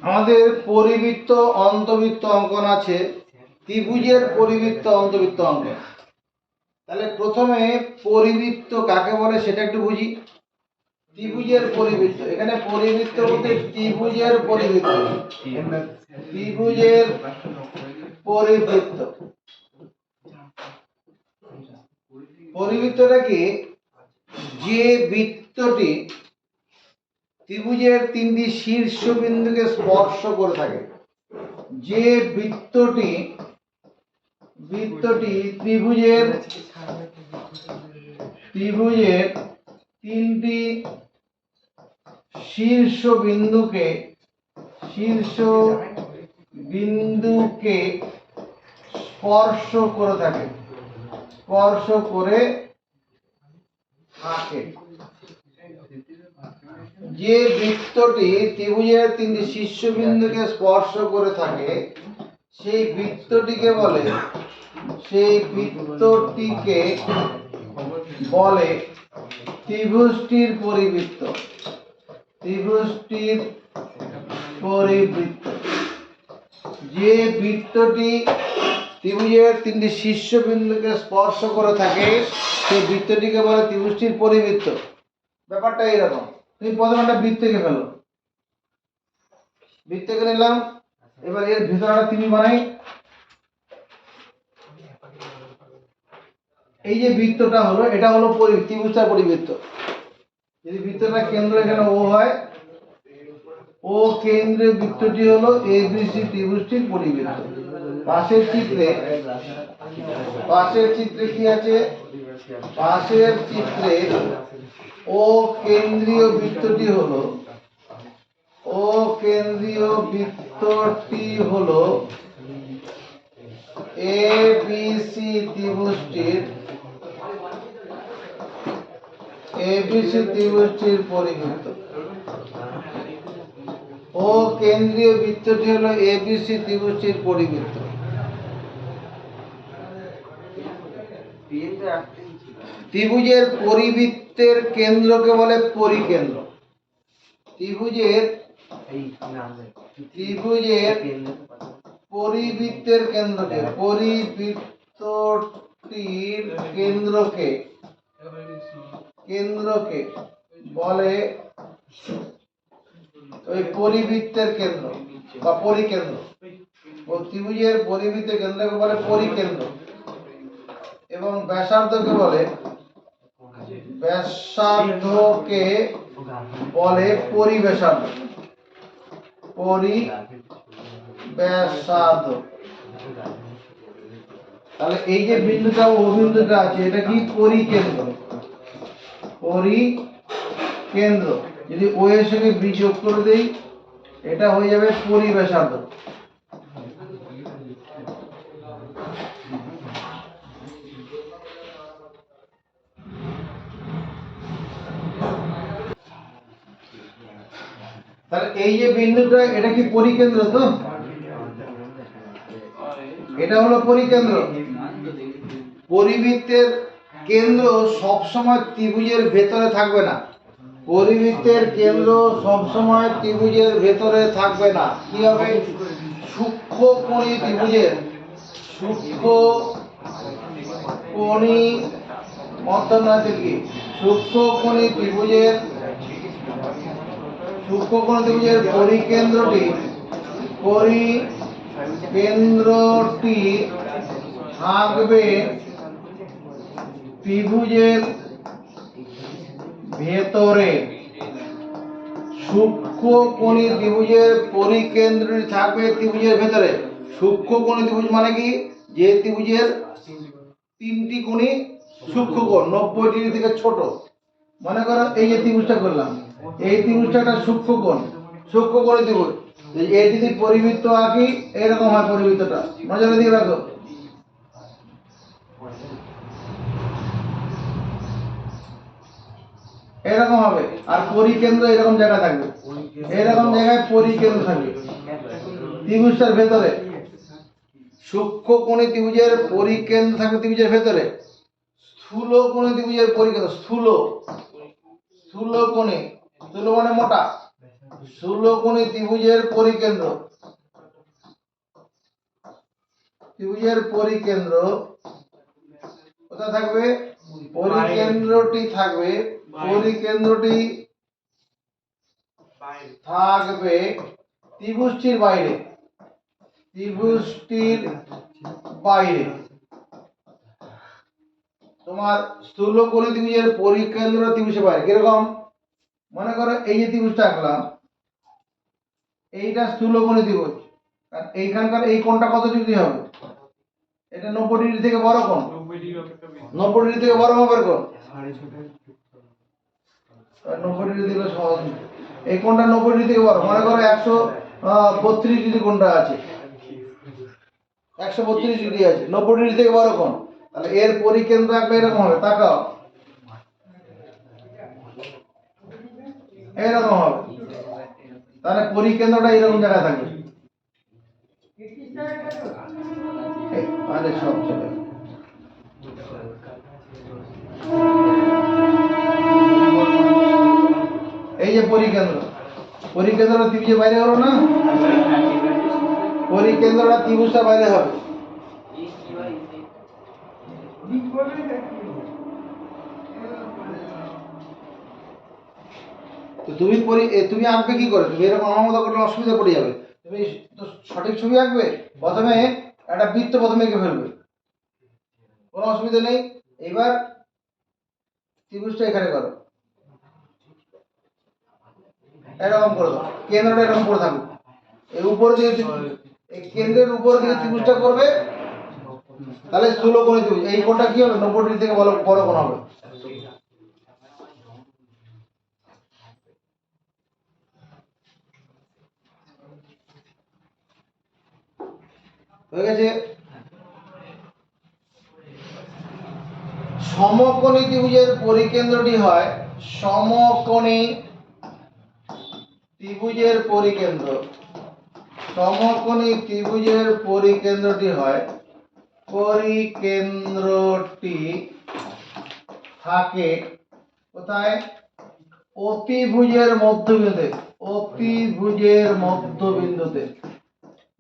আমাদের পরিবৃত্ত অন্তবৃত্ত অঙ্কন আছে, ত্রিভুজের পরিবৃত্ত অন্তবৃত্ত অঙ্কন। তাহলে প্রথমে পরিবৃত্ত কাকে বলে সেটা একটু বুঝি। ত্রিভুজের পরিবৃত্ত, এখানে পরিবৃত্ত বলতে ত্রিভুজের পরিবৃত্ত, ত্রিভুজের পরিবৃত্ত। পরিবৃত্তটা কি? যে বৃত্তটি ত্রিভুজের তিনটি শীর্ষবিন্দুকে স্পর্শ করে থাকে, যে বৃত্তটি ত্রিভুজের তিনটি শীর্ষবিন্দুকে স্পর্শ করে থাকে, যে বৃত্তটি ত্রিভুজের তিনটি শীর্ষবিন্দুকে স্পর্শ করে থাকে সেই বৃত্তটিকে বলে ত্রিভুজটির পরিবৃত্ত। যে বৃত্তটি ত্রিভুজের তিনটি শীর্ষবিন্দুকে স্পর্শ করে থাকে সেই বৃত্তটিকে বলে ত্রিভুজটির পরিবৃত্ত। ব্যাপারটা এইরকম, তুমি প্রথমে একটা বৃত্ত এঁকে ফেলো, বৃত্ত এঁকে নিলাম, এবার এর ভিতরে একটা ত্রিভুজ বানাই। এই যে বৃত্তটা হলো, এটা হলো ত্রিভুজটার পরিবৃত্ত। যদি বৃত্তটা কেন্দ্র এখানে ও হয়, ও কেন্দ্রের বৃত্তটি হলো এবিসি ত্রিভুজটির পরিবৃত্ত। পাশের চিত্রে কি আছে? পাশের চিত্রে ও কেন্দ্রীয় বৃত্তটি হলো এবিসি ত্রিভুজটির পরিবৃত্ত। ও কেন্দ্রীয় বৃত্তটি হলো এবিসি ত্রিভুজটির পরিবৃত্ত। ত্রিভুজের পরিবৃত্তের কেন্দ্রকে বলে পরিকেন্দ্র। ত্রিভুজের পরিবৃত্তের পরিবৃত্তটির কেন্দ্রকে বলে ওই পরিবৃত্তের কেন্দ্র বা পরিকেন্দ্র। ত্রিভুজের পরিবৃত্তের কেন্দ্রকে বলে পরিকেন্দ্র এবং ব্যাসার্ধকে বলে পরিব্যাসার্ধ। তাহলে এই যে বিন্দুটা ও বিন্দুটা আছে, এটা কি? পরিকেন্দ্র। যদি ও এর সঙ্গে বি যোগ করে দেই, এটা হয়ে যাবে পরিব্যাসার্ধ। তাহলে এই যে বিন্দুটা, এটা কি পরিকেন্দ্র? তো এটা হলো পরিকেন্দ্র। পরিবৃত্তের কেন্দ্র সবসময় ত্রিভুজের ভেতরে থাকবে না। পরিবৃত্তের কেন্দ্র সবসময় ত্রিভুজের ভেতরে থাকবে না। কি হবে? সূক্ষ্মকোণী ত্রিভুজের সূক্ষ্মকোণী ত্রিভুজের পরিকেন্দ্রটি থাকবে ত্রিভুজের ভেতরে। সূক্ষ্মকোণী ত্রিভুজের পরিকেন্দ্রটি থাকবে ত্রিভুজের ভেতরে। সূক্ষ্মকোণী ত্রিভুজ মানে কি? যে ত্রিভুজের তিনটি কোণই সূক্ষ্মকোণ, 90 ডিগ্রি থেকে ছোট। মনে করো এই যে ত্রিভুজটা করলাম, এই ত্রিভুজটা একটা সূক্ষ্মকোণী ত্রিভুজ। এই যদি পরিবৃত্ত আঁকি, এরকম হয় পরিবৃত্তটা, নজরে দিয়ে রাখো। এরকম হবে। আর পরিকেন্দ্র এরকম জায়গা থাকবে, এরকম জায়গায় পরিকেন্দ্র থাকবে ত্রিভুজটার ভেতরে। সূক্ষ্মকোণী ত্রিভুজের পরিকেন্দ্র থাকবে ত্রিভুজের ভেতরে। স্থূলকোণী ত্রিভুজের পরিকেন্দ্র স্থূলকোণী, স্থূল মানে মোটা, স্থূলকোণী ত্রিভুজের পরিকেন্দ্র, ত্রিভুজের পরিকেন্দ্র কোথায় থাকবে? পরিকেন্দ্রটি থাকবে, পরিকেন্দ্রটি থাকবে ত্রিভুজটির বাইরে, ত্রিভুজটির বাইরে। তোমার স্থূলকোণী ত্রিভুজের পরিকেন্দ্র ত্রিভুজের বাইরে কিরকম? মনে করো এই যে ত্রিভুজটা আঁকলাম, এইটা স্থূলকোণী ত্রিভুজ, আর এইখানকার এই কোণটা কত ডিগ্রি হবে? এটা 90 ডিগ্রি থেকে বড় কোণ, 90 ডিগ্রি থেকে বড় মাপের কোণ, 90 ডিগ্রি থেকে সহজ। এই কোণটা 90 ডিগ্রি থেকে বড়, মনে করো 132 ডিগ্রি কোণটা আছে, 132 ডিগ্রি আছে, 90 ডিগ্রি থেকে বড় কোণ। তাহলে এর পরিকেন্দ্র আঁকলে এরকম হবে, তাকাও এরকম হবে। তাহলে পরিকেন্দ্রটা এরকম জায়গায় থাকবে। আরে সব চলে এই যে পরিকেন্দ্র, পরিকেন্দ্রটা ত্রিভুজের বাইরে হলো না, পরিকেন্দ্রটা ত্রিভুজটা বাইরে হবে। তো তুমি আঁকবে কি করে? তুমি এরকম আমার মতো করলে অসুবিধা পড়ে যাবে। তুমি তো সঠিক ছবি আঁকবে, প্রথমে একটা বৃত্ত প্রথমে এঁকে ফেলবে, কোনো অসুবিধা নেই। এবার ত্রিভুজটা এখানে করো, এরকম করে দাও, কেন্দ্রটা এরকম করে থাকবে, এই উপরে দিকে এই কেন্দ্রের উপরে দিকে ত্রিভুজটা করবে, তাহলে স্থূলকোণী ত্রিভুজ। এই কোণটা কি হবে? 90 ডিগ্রি থেকে বড় কোণ হবে। হয়ে গেছে। সমকোণী ত্রিভুজের পরিকেন্দ্রটি হয়, সমকোণী ত্রিভুজের পরিকেন্দ্র, সমকোণী ত্রিভুজের পরিকেন্দ্রটি হয়, পরিকেন্দ্রটি থাকে কোথায়? অতিভুজের মধ্যবিন্দুতে, অতিভুজের মধ্যবিন্দুতে,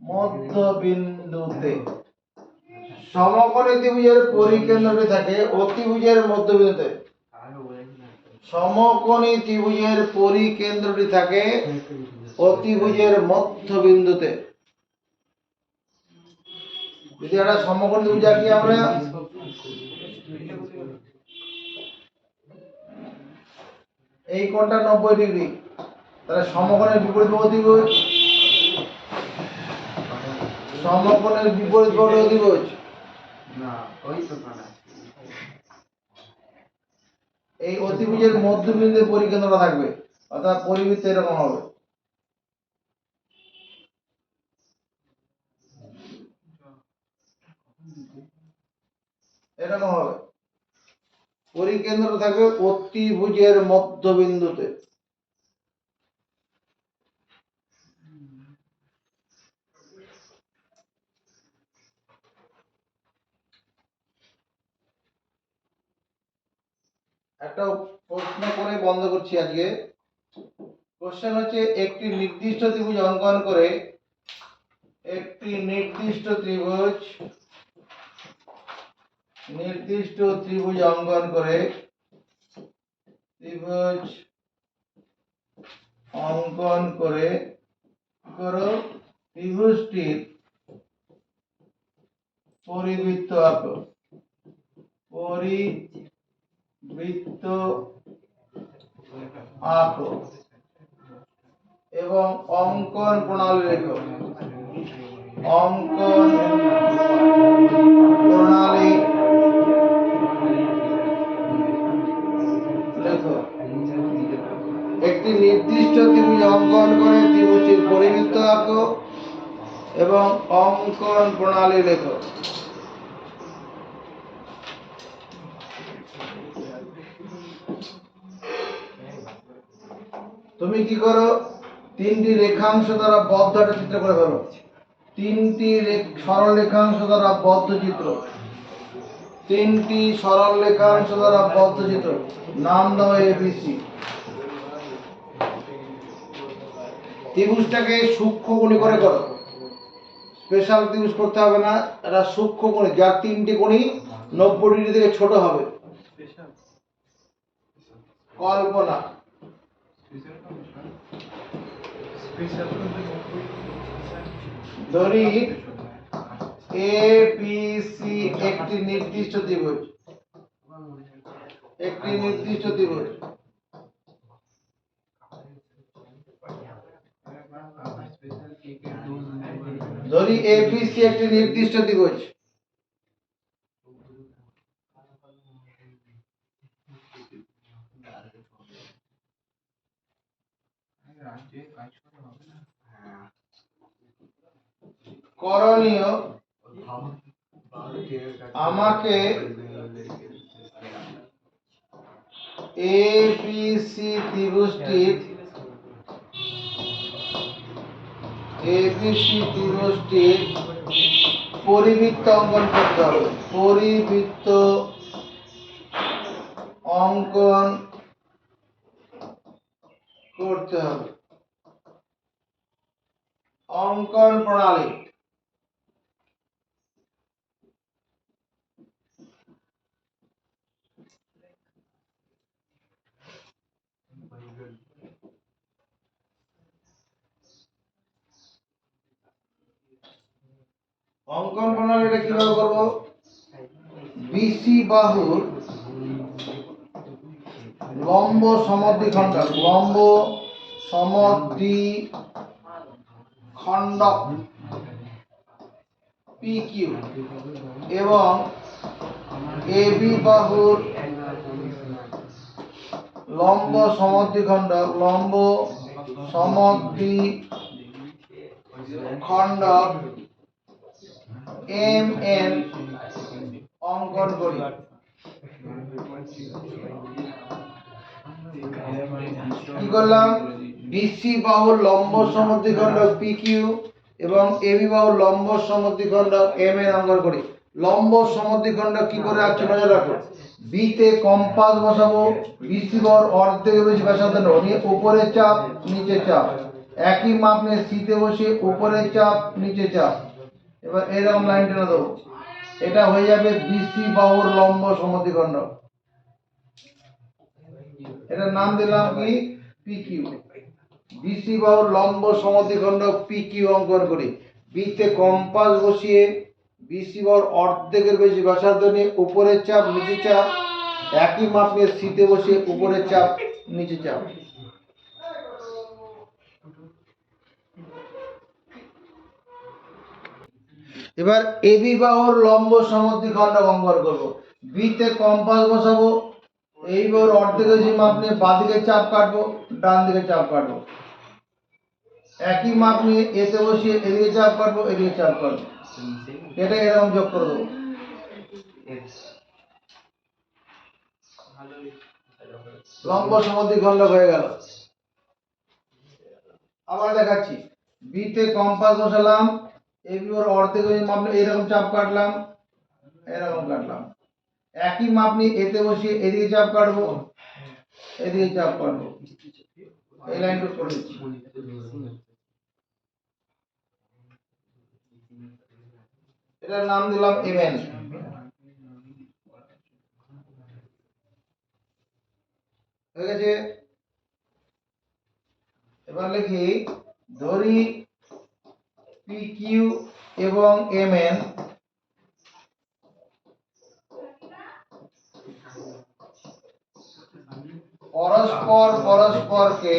মধ্যবিন্দুতে। সমকোণী ত্রিভুজের পরিকেন্দ্রটি থাকে অতিভুজের মধ্যবিন্দুতে, সমকোণী ত্রিভুজের পরিকেন্দ্রটি থাকে অতিভুজের মধ্যবিন্দুতে। যদি একটা সমকোণী ত্রিভুজ আঁকি আমরা, এই কোণটা 90 ডিগ্রি, তাহলে সমকোণের বিপরীত বাহু অতিভুজ, সমকোণের বিপরীত বাহু অতিভুজ। এই অতিভুজের মধ্যবিন্দুতে পরিকেন্দ্রটা থাকবে, অর্থাৎ পরিবৃত্ত এরকম হবে। এরকম হবে, পরিকেন্দ্র থাকবে অতিভুজের মধ্যবিন্দুতে। একটা প্রশ্ন করে বন্ধ করছি আজকে। কোশ্চেন হচ্ছে, একটি নির্দিষ্ট ত্রিভুজ অঙ্কন করে, একটি নির্দিষ্ট ত্রিভুজ, নির্দিষ্ট ত্রিভুজ অঙ্কন করে, ত্রিভুজ অঙ্কন করে করো, ত্রিভুজটির পরিবৃত্ত আঁকো, পরিবৃত্ত আঁকো এবং অঙ্কন প্রণালী লেখো, অঙ্কন প্রণালী লেখো। একটি নির্দিষ্ট ত্রিভুজ অঙ্কন করে ত্রিভুজটির পরিবৃত্ত আঁকো এবং অঙ্কন প্রণালী লেখো। তুমি কি করো? তিনটি রেখাংশ দ্বারা বদ্ধ একটা চিত্র করে ফেলো, তিনটি সরল রেখাংশ দ্বারা বদ্ধ চিত্র, তিনটি সরল রেখাংশ দ্বারা বদ্ধ চিত্র, নাম দাও এবিসি। ত্রিভুজটাকে সূক্ষ্মকোণী করে করো, স্পেশাল ত্রিভুজ করতে হবে না, এটা সূক্ষ্মকোণী যার 3টি কোণই 90 ডিগ্রি থেকে ছোট হবে। কল্পনা ধরি এ বি সি একটি নির্দিষ্ট ত্রিভুজ, একটি নির্দিষ্ট ত্রিভুজ। ধরি এ বি সি একটি নির্দিষ্ট ত্রিভুজ। করণীয় আমাকে এ বি সি ত্রিভুজটির পরিবৃত্ত অঙ্কন করতে হবে, পরিবৃত্ত অঙ্কন করতে হবে। অঙ্কন প্রণালী অঙ্কন প্রণালীটা কিভাবে করব? বিসি বাহুর লম্ব সমদ্বিখণ্ডক, লম্ব সমদ্বিখণ্ডক PQ এবং এবি বাহুর লম্ব সমদ্বিখণ্ডক, লম্ব সমদ্বিখণ্ডক MN অঙ্কন করি। কি করলাম? বিসি বাহুর লম্ব সমদ্বিখণ্ডক PQ এবং এবি বাহুর লম্ব সমদ্বিখণ্ডক MN অঙ্কন করি। লম্ব সমদ্বিখণ্ডক কি করে আছে নজর রাখো। বি তে কম্পাস বসাবো, বিসি বাহুর অর্ধেকের বেশি ব্যাসার্ধ নেব, নিয়ে উপরে চাপ নিচে চাপ, একই মাপ নিয়ে সি তে বসে উপরে চাপ নিচে চাপ, এবার এরকম লাইন টেনে দেবো। এটা হয়ে যাবে বিসি বাহুর লম্ব সমদ্বিখণ্ডক। এটার নাম দিলাম কি? PQ। বিসি বাহুর লম্ব সমদ্বিখণ্ডক PQ অঙ্কন করি। বি তে কম্পাস বসিয়ে বিসি বাহুর অর্ধেকের বেশি ব্যাসার্ধ নিয়ে উপরে চাপ নিচে চাপ, একই মাপ নিয়ে সি তে বসিয়ে উপরে চাপ নিচে চাপ। এবার এবি বাহুর লম্ব সমদ্বিখণ্ডক অঙ্কন করব। বি তে কম্পাস বসাবো, এই বাহুর অর্ধেকের বেশি মাপ নিয়ে বাঁদিকে চাপ কাটবো, ডান দিকে চাপ কাটবো, একই মাপ নিয়ে এতে বসিয়ে এদিকে চাপ কাটবো, এদিকে চাপ কাটবো, এটা এরকম যোগ করে দেবো। লম্ব সমদ্বিখণ্ডক হয়ে গেল। আবার দেখাচ্ছি, বি তে কম্পাস বসালাম, এবি ওর অর্ধেক মাপ নিয়ে এরকম চাপ কাটলাম, এরকম কাটলাম, একই মাপ নিয়ে এতে বসিয়ে এদিকে চাপ কাটবো, এদিকে চাপ কাটবো, এই লাইনটা করে দিচ্ছি। এটার নাম দিলাম MN। হয়ে গেছে। এবার লিখি, ধরি PQ এবং MN পরস্পরকে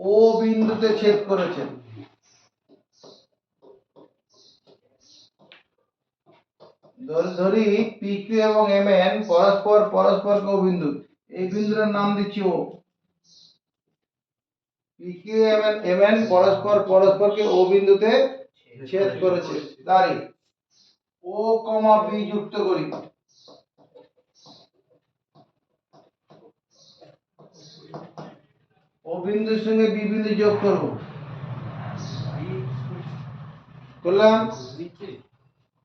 ও বিন্দুতে ছেদ করেছে। ধরি PQ এবং MN পরস্পরকে ও বিন্দু, এই বিন্দুটার নাম দিচ্ছি ও। PQ MN পরস্পরকে ও বিন্দুতে ছেদ করেছে, তাই ও কমা বি যুক্ত করি। ও বিন্দুর সঙ্গে বি বিন্দু যোগ করব, করলাম।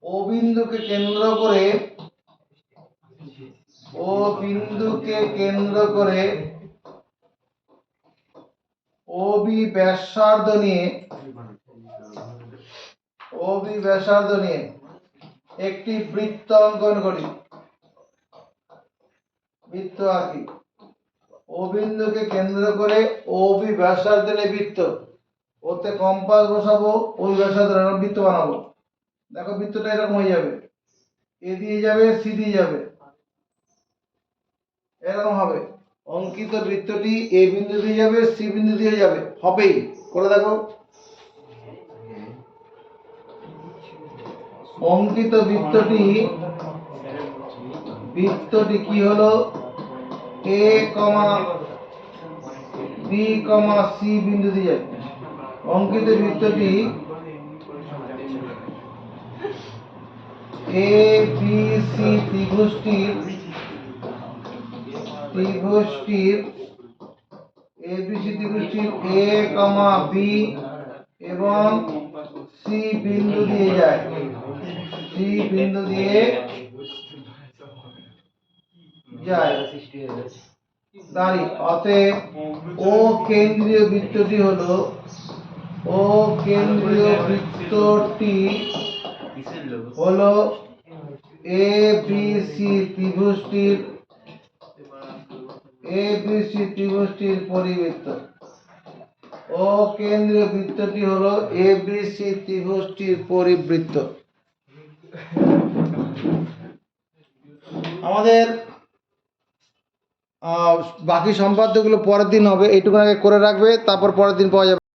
ও বিন্দুকে কেন্দ্র করে ওবি ব্যাসার্ধ নিয়ে একটি বৃত্ত অঙ্কন করি। বৃত্ত আঁকি। ও বিন্দুকে কেন্দ্র করে ওবি ব্যাসার্ধ নিয়ে বৃত্ত, ওতে কম্পাস বসাবো, ওই ব্যাসার্ধ বৃত্ত বানাবো। দেখো বৃত্তটা এরকম হয়ে যাবে, এ দিয়ে যাবে, সি দিয়ে যাবে, এরকম হবে। অঙ্কিত বৃত্তটি এ বিন্দু দিয়ে যাবে, সি বিন্দু দিয়ে যাবে, হবেই। করে দেখো। অঙ্কিত বৃত্তটি কি হলো, এ কমা বি কমা সি বিন্দু দিয়ে যাবে। অঙ্কিত বৃত্তটি A B C ত্রিভুজটির A comma B এবং সি বিন্দু দিয়ে যায়, অতএব ও কেন্দ্রীয় বৃত্তটি হলো এ বি সি ত্রিভুজটির পরিবৃত্ত। ও কেন্দ্রীয় বৃত্তটি হলো এ বি সি ত্রিভুজটির পরিবৃত্ত। আমাদের বাকি সম্পাদ্যগুলো পরের দিন হবে, এইটুকু আগে করে রাখবে, তারপর পরের দিন পাওয়া যাবে।